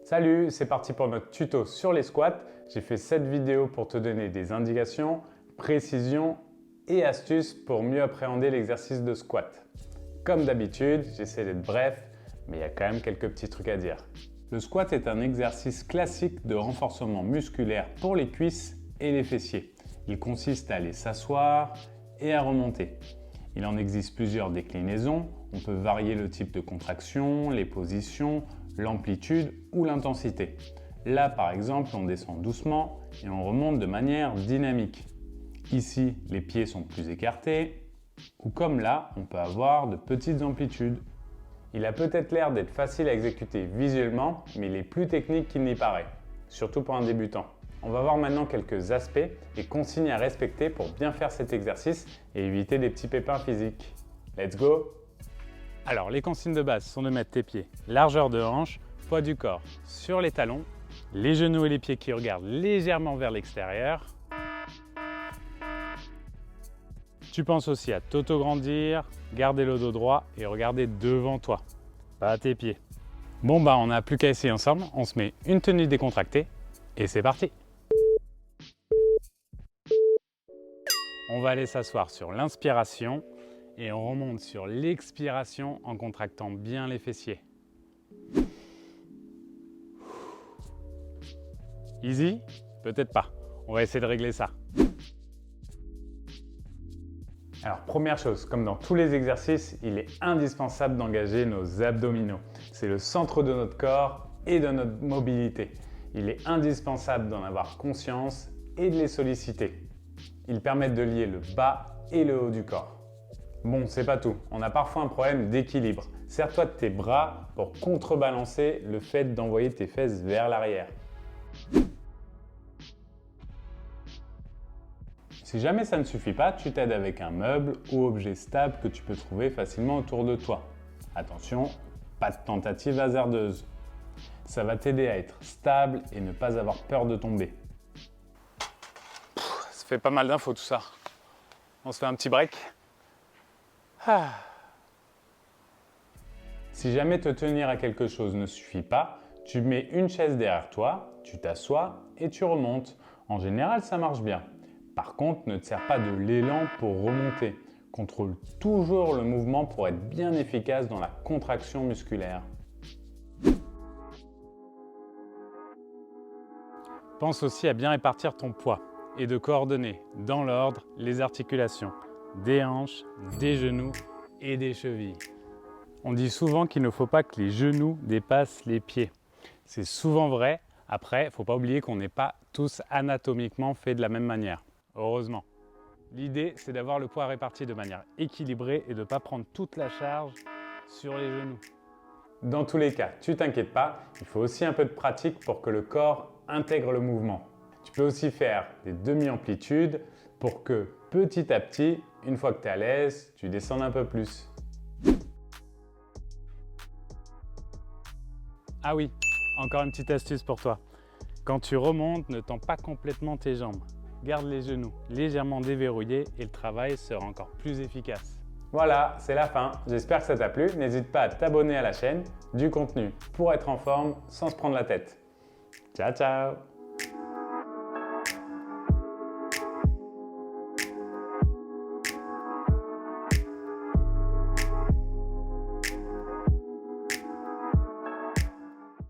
Salut, c'est parti pour notre tuto sur les squats. J'ai fait cette vidéo pour te donner des indications, précisions et astuces pour mieux appréhender l'exercice de squat. Comme d'habitude, j'essaie d'être bref, mais il y a quand même quelques petits trucs à dire. Le squat est un exercice classique de renforcement musculaire pour les cuisses et les fessiers. Il consiste à aller s'asseoir et à remonter. Il en existe plusieurs déclinaisons. On peut varier le type de contraction, les positions, l'amplitude ou l'intensité. Là, par exemple, on descend doucement et on remonte de manière dynamique. Ici, les pieds sont plus écartés, ou comme là, on peut avoir de petites amplitudes. Il a peut-être l'air d'être facile à exécuter visuellement, mais il est plus technique qu'il n'y paraît, surtout pour un débutant. On va voir maintenant quelques aspects et consignes à respecter pour bien faire cet exercice et éviter des petits pépins physiques. Let's go! Alors, les consignes de base sont de mettre tes pieds largeur de hanche, poids du corps sur les talons, les genoux et les pieds qui regardent légèrement vers l'extérieur. Tu penses aussi à t'auto-grandir, garder le dos droit et regarder devant toi, pas à tes pieds. Bon on n'a plus qu'à essayer ensemble, on se met une tenue décontractée et c'est parti! On va aller s'asseoir sur l'inspiration et on remonte sur l'expiration en contractant bien les fessiers. Easy? Peut-être pas. On va essayer de régler ça. Alors première chose, comme dans tous les exercices, il est indispensable d'engager nos abdominaux. C'est le centre de notre corps et de notre mobilité. Il est indispensable d'en avoir conscience et de les solliciter. Ils permettent de lier le bas et le haut du corps. Bon, c'est pas tout. On a parfois un problème d'équilibre. Serre-toi de tes bras pour contrebalancer le fait d'envoyer tes fesses vers l'arrière. Si jamais ça ne suffit pas, tu t'aides avec un meuble ou objet stable que tu peux trouver facilement autour de toi. Attention, pas de tentative hasardeuse. Ça va t'aider à être stable et ne pas avoir peur de tomber. Ça fait pas mal d'infos tout ça. On se fait un petit break. Si jamais te tenir à quelque chose ne suffit pas, tu mets une chaise derrière toi, tu t'assois et tu remontes. En général, ça marche bien. Par contre, ne te sers pas de l'élan pour remonter. Contrôle toujours le mouvement pour être bien efficace dans la contraction musculaire. Pense aussi à bien répartir ton poids et de coordonner dans l'ordre les articulations des hanches, des genoux et des chevilles. On dit souvent qu'il ne faut pas que les genoux dépassent les pieds. C'est souvent vrai. Après, il ne faut pas oublier qu'on n'est pas tous anatomiquement faits de la même manière. Heureusement. L'idée, c'est d'avoir le poids réparti de manière équilibrée et de ne pas prendre toute la charge sur les genoux. Dans tous les cas, tu t'inquiètes pas, il faut aussi un peu de pratique pour que le corps intègre le mouvement. Tu peux aussi faire des demi-amplitudes pour que petit à petit, une fois que tu es à l'aise, tu descendes un peu plus. Ah oui, encore une petite astuce pour toi. Quand tu remontes, ne tends pas complètement tes jambes. Garde les genoux légèrement déverrouillés et le travail sera encore plus efficace. Voilà, c'est la fin. J'espère que ça t'a plu. N'hésite pas à t'abonner à la chaîne. Du contenu pour être en forme sans se prendre la tête. Ciao, ciao!